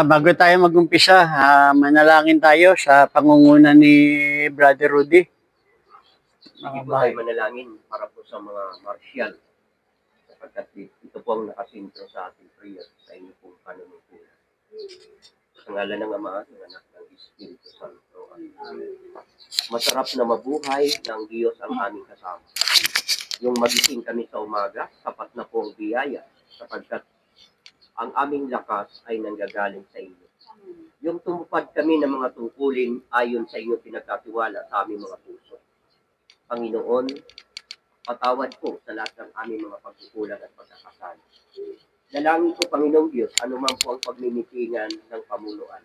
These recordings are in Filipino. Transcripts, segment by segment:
Bago tayo mag-umpisa, manalangin tayo sa pangunguna ni Brother Rudy. Sige po tayo manalangin para po sa mga martial sapagkat ito po ang nakasintro sa ating prayer sa inyo pong panunungkulan. Sa ngalan ng Ama, ng Anak, ng Espiritu Santo. Amen. Masarap na mabuhay ng Diyos ang aming kasama. Yung magising kami sa umaga, sapat na po ang biyaya sapagkat ang aming lakas ay nanggagaling sa inyo. Yung tumupad kami ng mga tungkulin ayon sa inyong pinagkatiwala sa aming mga puso. Panginoon, patawad po sa lahat ng aming mga pagkukulang at pagkakasala. Dalangin ko, Panginoong Diyos, anuman po ang pagmimitingan ng pamunuan.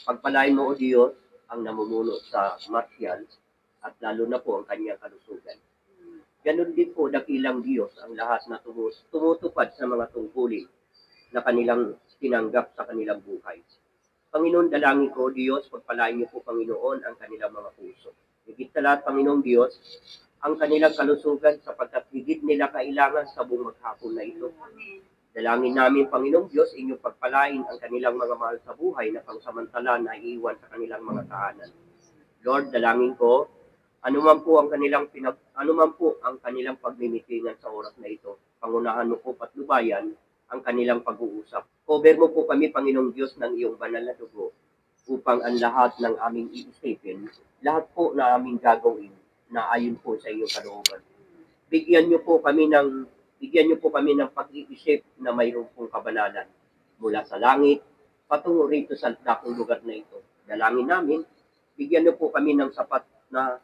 Pagpalain mo, O Diyos, ang namumuno sa martial at lalo na po ang kanyang kalusugan. Ganon din po, dakilang Diyos, ang lahat na tumutupad sa mga tungkulin na kanilang tinanggap sa kanilang buhay. Panginoon, dalangin ko, Diyos, pagpalain niyo po, Panginoon, ang kanilang mga puso. Higit sa lahat, Panginoong Diyos, ang kanilang kalusugan sapagkat higit nila kailangan sa buong maghapon na ito. Dalangin namin, Panginoong Diyos, inyong pagpalain ang kanilang mga mahal sa buhay na pangsamantala na iiwan sa kanilang mga tahanan. Lord, dalangin ko, anuman po ang kanilang pagmimitingan sa oras na ito, pangunahan mo po patnubayan ang kanilang pag-uusap. Cover mo po kami, Panginoong Diyos, ng iyong banal na dugo upang ang lahat ng aming iisipin, lahat po na aming gagawin, na ayon po sa iyong kalooban. Bigyan niyo po kami ng pag-iisip na mayroon pong kabanalan mula sa langit patungo rito sa dakong lugar na ito. Dalangin namin, bigyan niyo po kami ng sapat na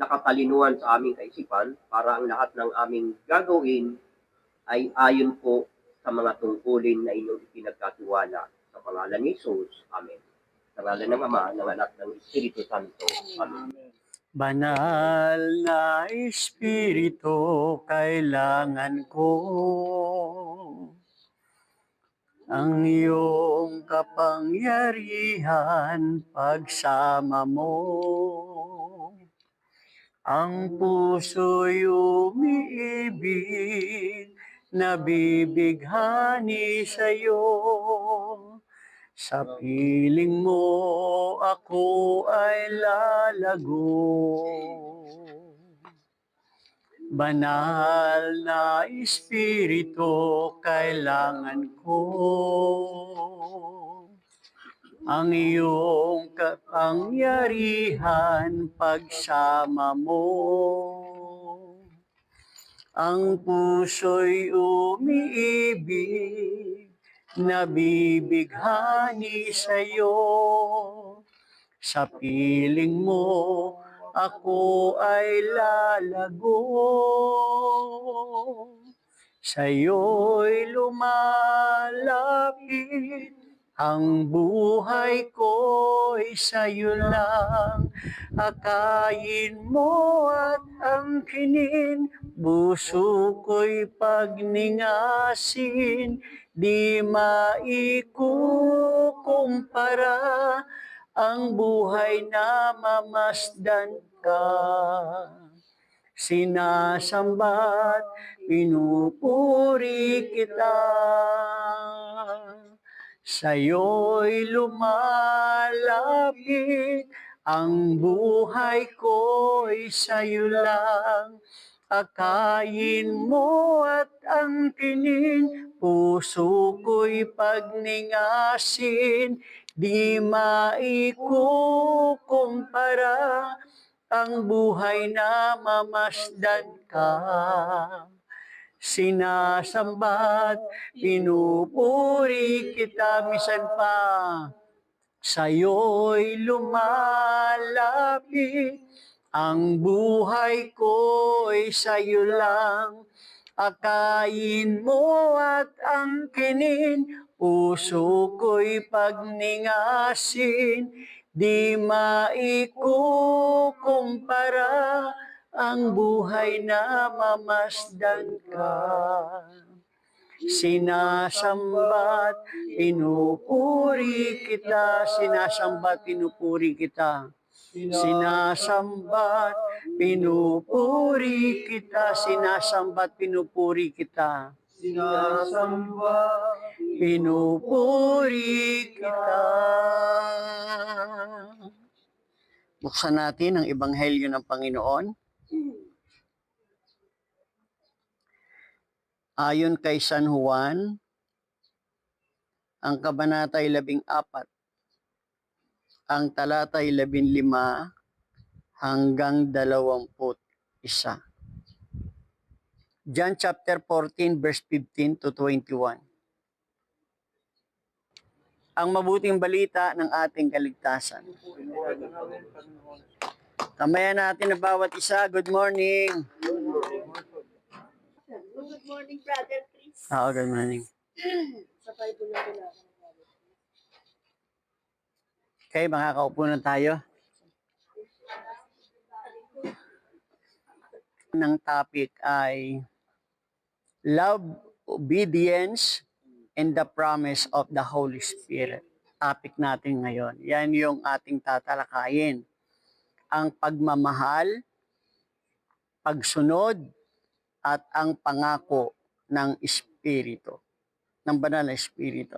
katalinuhan sa aming kaisipan para ang lahat ng aming gagawin ay ayon po sa mga tungkulin na inyong ipinagkatiwala. Sa pangalan ni Jesus. Amen. Sa pangalan ng Ama, ng Anak, ng Espiritu Santo. Amen. Banal na Espiritu, kailangan ko ang iyong kapangyarihan pagsama mo. Ang puso'y umiibig, nabibighani sa'yo. Sa piling mo ako ay lalago. Banal na Espiritu, kailangan ko ang iyong kapangyarihan pagsama mo. Ang puso'y umiibig, nabibighani sa'yo. Sa piling mo ako ay lalago. Sa'yo'y lumalapit, ang buhay ko'y sa'yo lang. Akayin mo at angkinin, puso ko'y pagningasin, di maikukumpara ang buhay na mamasdan ka. Sinasamba't pinupuri kita. Sa'yo'y lumalapit, ang buhay ko'y sa'yo lang. Akayin mo at angkinin, puso ko'y pagningasin, di maikukumpara ang buhay na mamasdan ka. Sinasamba't pinupuri kita, misan pa. Sa'yo'y lumalapit, ang buhay ko'y sa'yo lang. Akayin mo at angkinin, puso ko'y pagningasin, di maikukumpara ang buhay na mamasdan ka. Sinasamba't pinupuri kita, sinasamba't pinupuri kita. Sinasamba't pinupuri kita, sinasamba't pinupuri kita. sinasamba, pinupuri kita. Buksan natin ang Ebanghelyo ng Panginoon. Ayon kay San Juan, ang kabanatay 14, ang talatay 15 hanggang 21. John chapter 14 verse 15 to 21. Ang mabuting balita ng ating kaligtasan. Tamayan natin na bawat isa. Good morning. Good morning, Brother Chris. Good morning. Sa Bible na wala. Okay, makakaupo na tayo. Ang topic ay Love, Obedience, and the Promise of the Holy Spirit. Topic natin ngayon. Yan yung ating tatalakayin. Ang pagmamahal, pagsunod, at ang pangako ng Espiritu, ng Banal na Espiritu.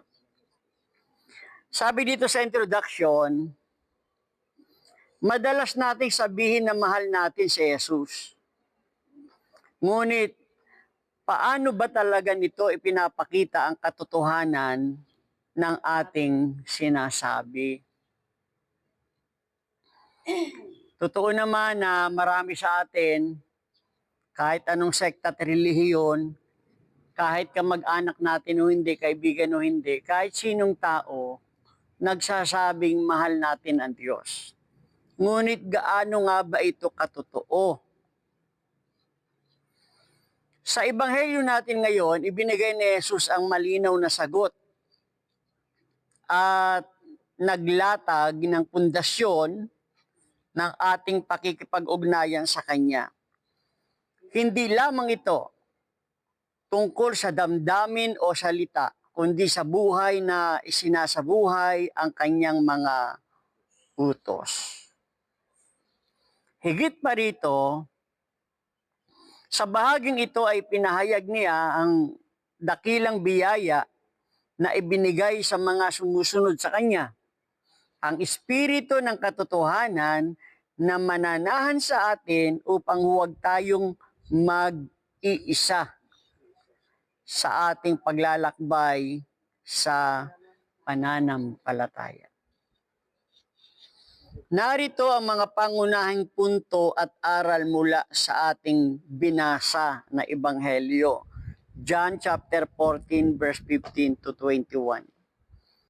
Sabi dito sa introduction, madalas nating sabihin na mahal natin si Jesus. Ngunit, paano ba talaga nito ipinapakita ang katotohanan ng ating sinasabi? Totoo naman na marami sa atin, kahit anong sekta at relihiyon, kahit kamag-anak natin o hindi, kaibigan o hindi, kahit sinong tao, nagsasabing mahal natin ang Diyos. Ngunit gaano nga ba ito katotoo? Sa Ebanghelyo natin ngayon, ibinigay ni Jesus ang malinaw na sagot at naglatag ng pundasyon ng ating pakikipag-ugnayan sa Kanya. Hindi lamang ito tungkol sa damdamin o salita, kundi sa buhay na isinasabuhay ang Kanyang mga utos. Higit pa rito, sa bahaging ito ay pinahayag niya ang dakilang biyaya na ibinigay sa mga sumusunod sa Kanya. Ang Espiritu ng katotohanan na mananahan sa atin upang huwag tayong mag-iisa sa ating paglalakbay sa pananampalataya. Narito ang mga pangunahing punto at aral mula sa ating binasa na Ebanghelyo. John chapter 14 verse 15 to 21.